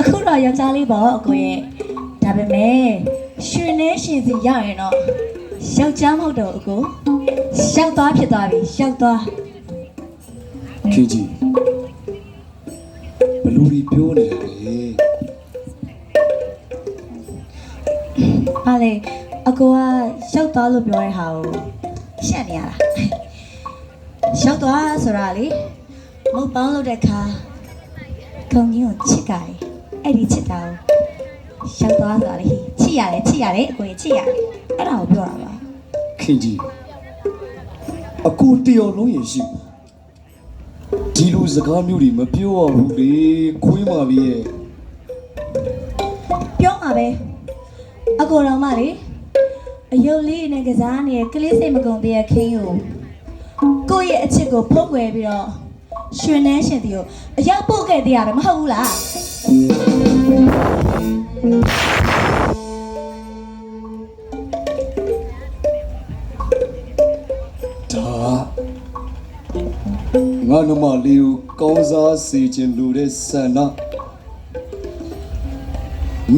အခုတော့ယောက်ျားလေးပေါ့အကိုရဲ့ဒါပေမဲ့ရွှေနှဲရှင်စီရရင်တော့ယောက်ျားမဟုတ်တော့အကိုရောက်သွားဖြစ်သွားပြီရောက်သွားခင်ကြီးဘလူတွေပြောနေတယ်ဟာလေအကိုကရောက်သွားလို့ပြောတဲ့ဟာကိုရှက်နေရတာရောက်သွားဆိုတာလေမဟုတ်ပေါင်းလို့တဲ့ခါခုံကြီးကိုချစ်ကြတယ်အဲ့ဒီချစ်တာကိုရောက်သွားဆိုတာလေချစ်ရတယ်အကိုချစ်ရတယ်အဲ့ဒါကိုပြောတာပါခင်ကြီးအကူတယောက်လုံးရင်ရှိဒီလိုစကားမျိုးတွေမပြောရဘူးလေခွေးမလေးရဲ့ပြောမှာပဲအကိုတော်မလေးအယုတ်လေးနဲ့ကစားနေတဲ့ကလေးစိတ်မကုန်တဲ့ခင်းကိုယ့်ရဲ့အချစ်ကိုဖုတ်ကွယ်ပြီးတော့ရွှေနှဲရှင်တီကိုအရောက်ပို့ခဲ့သေးရတယ်မဟုတ်ဘူးလားငါနမလေးကိုကောင်းစားစေခြင်းလူတဲ့ဆန္ဒ